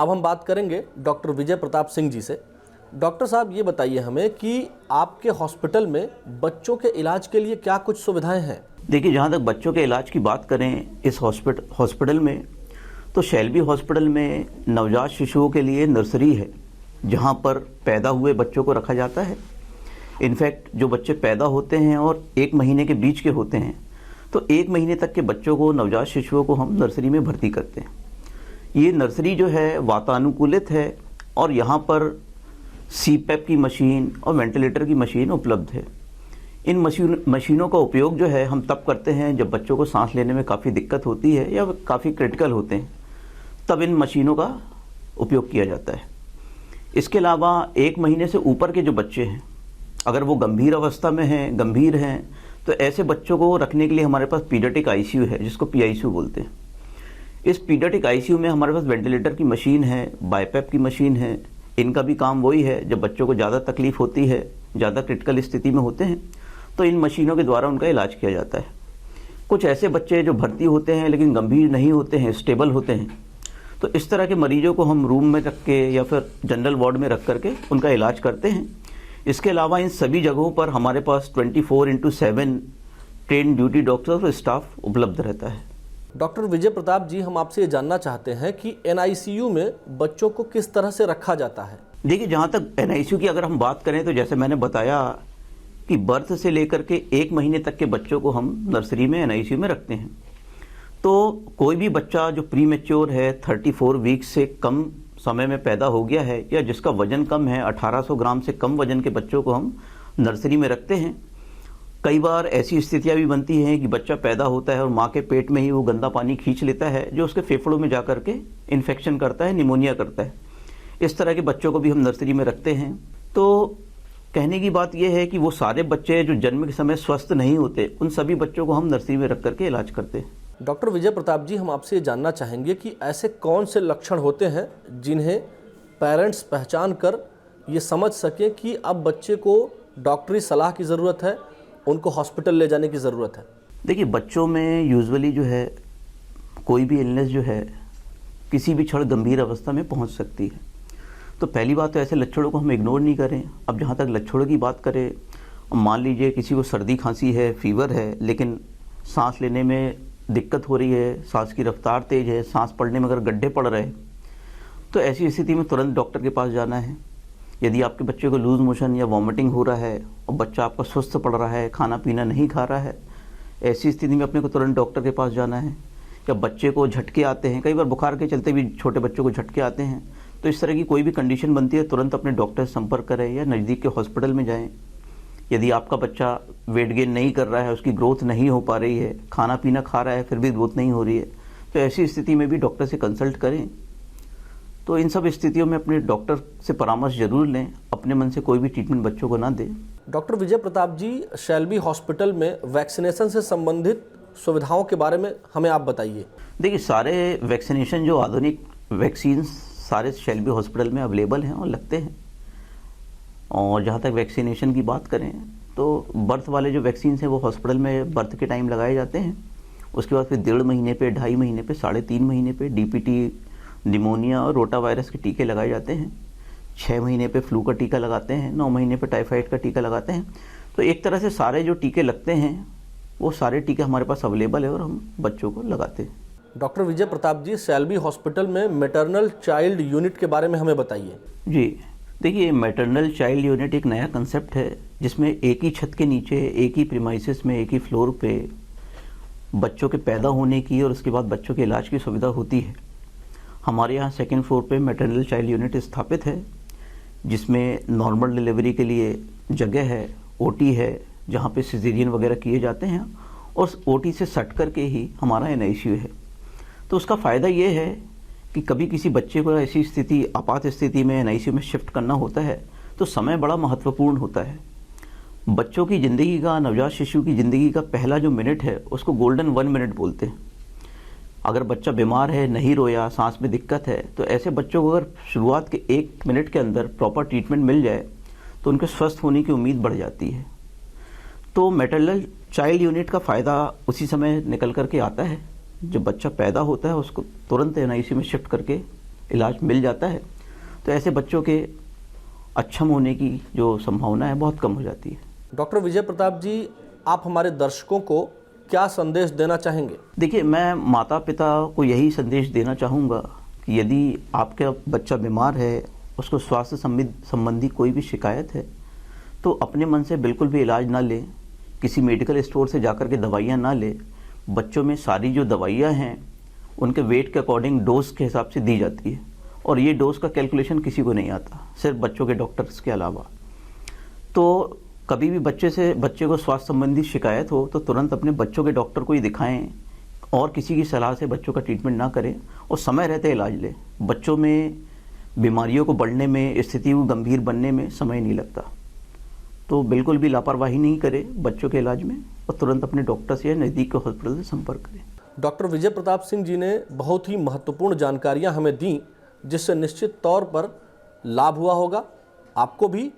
अब हम बात करेंगे डॉक्टर विजय प्रताप सिंह जी से। डॉक्टर साहब, ये बताइए हमें कि आपके हॉस्पिटल में बच्चों के इलाज के लिए क्या कुछ सुविधाएं हैं? देखिए, जहाँ तक बच्चों के इलाज की बात करें इस हॉस्पिटल में, तो शैल्बी हॉस्पिटल में नवजात शिशुओं के लिए नर्सरी है, जहाँ पर पैदा हुए बच्चों को रखा जाता है। इनफैक्ट जो बच्चे पैदा होते हैं और 1 महीने के बीच के होते हैं, तो 1 महीने तक के बच्चों को, नवजात शिशुओं को हम नर्सरी में भर्ती करते हैं। ये नर्सरी जो है वातानुकूलित है और यहाँ पर सीपैप की मशीन और वेंटिलेटर की मशीन उपलब्ध है। इन मशीनों का उपयोग जो है हम तब करते हैं जब बच्चों को सांस लेने में काफ़ी दिक्कत होती है या काफ़ी क्रिटिकल होते हैं, तब इन मशीनों का उपयोग किया जाता है। इसके अलावा 1 महीने से ऊपर के जो बच्चे हैं, अगर वो गंभीर अवस्था में हैं, गंभीर हैं, तो ऐसे बच्चों को रखने के लिए हमारे पास पीडियाट्रिक आईसीयू है, जिसको पीआईसीयू बोलते हैं। इस पीडियाट्रिक आईसीयू में हमारे पास वेंटिलेटर की मशीन है, बाईपैप की मशीन है। इनका भी काम वही है, जब बच्चों को ज़्यादा तकलीफ होती है, ज़्यादा क्रिटिकल स्थिति में होते हैं, तो इन मशीनों के द्वारा उनका इलाज किया जाता है। कुछ ऐसे बच्चे जो भर्ती होते हैं लेकिन गंभीर नहीं होते हैं, स्टेबल होते हैं, तो इस तरह के मरीजों को हम रूम में रख के या फिर जनरल वार्ड में रख करके उनका इलाज करते हैं। इसके अलावा इन सभी जगहों पर हमारे पास 24/7 ट्रेन ड्यूटी डॉक्टर और स्टाफ उपलब्ध रहता है। डॉक्टर विजय प्रताप जी, हम आपसे ये जानना चाहते हैं कि एनआईसीयू में बच्चों को किस तरह से रखा जाता है? देखिए, जहाँ तक एनआईसीयू की अगर हम बात करें, तो जैसे मैंने बताया कि बर्थ से लेकर के 1 महीने तक के बच्चों को हम नर्सरी में एनआईसीयू में रखते हैं। तो कोई भी बच्चा जो प्री मैच्योर है, 34 वीक से कम समय में पैदा हो गया है, या जिसका वजन कम है, 1800 ग्राम से कम वजन के बच्चों को हम नर्सरी में रखते हैं। कई बार ऐसी स्थितियां भी बनती हैं कि बच्चा पैदा होता है और माँ के पेट में ही वो गंदा पानी खींच लेता है, जो उसके फेफड़ों में जा करके इन्फेक्शन करता है, निमोनिया करता है। इस तरह के बच्चों को भी हम नर्सरी में रखते हैं। तो कहने की बात यह है कि वो सारे बच्चे जो जन्म के समय स्वस्थ नहीं होते, उन सभी बच्चों को हम नर्सरी में रख करके इलाज करते हैं। डॉक्टर विजय प्रताप जी, हम आपसे ये जानना चाहेंगे कि ऐसे कौन से लक्षण होते हैं जिन्हें पेरेंट्स पहचान कर ये समझ सकें कि अब बच्चे को डॉक्टरी सलाह की ज़रूरत है, उनको हॉस्पिटल ले जाने की ज़रूरत है? देखिए, बच्चों में यूजुअली जो है कोई भी इलनेस जो है किसी भी क्षण गंभीर अवस्था में पहुंच सकती है। तो पहली बात तो ऐसे लक्षणों को हम इग्नोर नहीं करें। अब जहां तक लक्षणों की बात करें, मान लीजिए किसी को सर्दी खांसी है, फीवर है, लेकिन सांस लेने में दिक्कत हो रही है, सांस की रफ्तार तेज है, सांस पड़ने में अगर गड्ढे पड़ रहे हैं, तो ऐसी स्थिति में तुरंत डॉक्टर के पास जाना है। यदि आपके बच्चे को लूज मोशन या वॉमिटिंग हो रहा है और बच्चा आपका सुस्त पड़ रहा है, खाना पीना नहीं खा रहा है, ऐसी स्थिति में अपने को तुरंत डॉक्टर के पास जाना है। या बच्चे को झटके आते हैं, कई बार बुखार के चलते भी छोटे बच्चों को झटके आते हैं, तो इस तरह की कोई भी कंडीशन बनती है, तुरंत अपने डॉक्टर से संपर्क करें या नज़दीक के हॉस्पिटल में जाएं। यदि आपका बच्चा वेट गेन नहीं कर रहा है, उसकी ग्रोथ नहीं हो पा रही है, खाना पीना खा रहा है फिर भी ग्रोथ नहीं हो रही है, तो ऐसी स्थिति में भी डॉक्टर से कंसल्ट करें। तो इन सब स्थितियों में अपने डॉक्टर से परामर्श जरूर लें, अपने मन से कोई भी ट्रीटमेंट बच्चों को ना दें। डॉक्टर विजय प्रताप जी, शैल्बी हॉस्पिटल में वैक्सीनेशन से संबंधित सुविधाओं के बारे में हमें आप बताइए। देखिए, सारे वैक्सीनेशन जो आधुनिक वैक्सीन सारे शैल्बी हॉस्पिटल में अवेलेबल हैं और लगते हैं। और जहाँ तक वैक्सीनेशन की बात करें, तो बर्थ वाले जो वैक्सीन हैं वो हॉस्पिटल में बर्थ के टाइम लगाए जाते हैं। उसके बाद फिर 1.5 महीने पे, 2.5 महीने पे, 3.5 महीने पे डीपीटी, निमोनिया और रोटा वायरस के टीके लगाए जाते हैं। 6 महीने पे फ्लू का टीका लगाते हैं, 9 महीने पे टाइफाइड का टीका लगाते हैं। तो एक तरह से सारे जो टीके लगते हैं वो सारे टीके हमारे पास अवेलेबल है और हम बच्चों को लगाते हैं। डॉक्टर विजय प्रताप जी, शैल्बी हॉस्पिटल में मैटरनल चाइल्ड यूनिट के बारे में हमें बताइए। जी, देखिए, मैटरनल चाइल्ड यूनिट एक नया कंसेप्ट है, जिसमें एक ही छत के नीचे, एक ही प्रीमाइसिस में, एक ही फ्लोर पे बच्चों के पैदा होने की और उसके बाद बच्चों के इलाज की सुविधा होती है। हमारे यहाँ 2nd फ्लोर पे मैटरनल चाइल्ड यूनिट स्थापित है, जिसमें नॉर्मल डिलीवरी के लिए जगह है, ओटी है, जहाँ पे सिजेरियन वगैरह किए जाते हैं, और ओटी से सट करके ही हमारा एनआईसीयू है। तो उसका फ़ायदा ये है कि कभी किसी बच्चे को ऐसी स्थिति, आपात स्थिति में एनआईसीयू में शिफ्ट करना होता है, तो समय बड़ा महत्वपूर्ण होता है। बच्चों की ज़िंदगी का, नवजात शिशु की ज़िंदगी का पहला जो मिनट है उसको गोल्डन 1 मिनट बोलते हैं। अगर बच्चा बीमार है, नहीं रोया, सांस में दिक्कत है, तो ऐसे बच्चों को अगर शुरुआत के 1 मिनट के अंदर प्रॉपर ट्रीटमेंट मिल जाए तो उनके स्वस्थ होने की उम्मीद बढ़ जाती है। तो मैटरनल चाइल्ड यूनिट का फ़ायदा उसी समय निकल करके आता है, जब बच्चा पैदा होता है उसको तुरंत एनआईसीयू में शिफ्ट करके इलाज मिल जाता है तो ऐसे बच्चों के अक्षम होने की जो संभावना है बहुत कम हो जाती है। डॉक्टर विजय प्रताप जी, आप हमारे दर्शकों को क्या संदेश देना चाहेंगे? देखिए, मैं माता पिता को यही संदेश देना चाहूँगा कि यदि आपका बच्चा बीमार है, उसको स्वास्थ्य संबंधी कोई भी शिकायत है, तो अपने मन से बिल्कुल भी इलाज ना लें, किसी मेडिकल स्टोर से जाकर के दवाइयाँ ना लें। बच्चों में सारी जो दवाइयाँ हैं उनके वेट के अकॉर्डिंग डोज के हिसाब से दी जाती है और ये डोज का कैलकुलेशन किसी को नहीं आता, सिर्फ बच्चों के डॉक्टर्स के अलावा। तो कभी भी बच्चे को स्वास्थ्य संबंधी शिकायत हो तो तुरंत अपने बच्चों के डॉक्टर को ही दिखाएं और किसी की सलाह से बच्चों का ट्रीटमेंट ना करें और समय रहते इलाज लें। बच्चों में बीमारियों को बढ़ने में, स्थिति को गंभीर बनने में समय नहीं लगता, तो बिल्कुल भी लापरवाही नहीं करें बच्चों के इलाज में और तुरंत अपने डॉक्टर से या नज़दीक के हॉस्पिटल से संपर्क करें। डॉक्टर विजय प्रताप सिंह जी ने बहुत ही महत्वपूर्ण जानकारियां हमें दी, जिससे निश्चित तौर पर लाभ हुआ होगा, आपको भी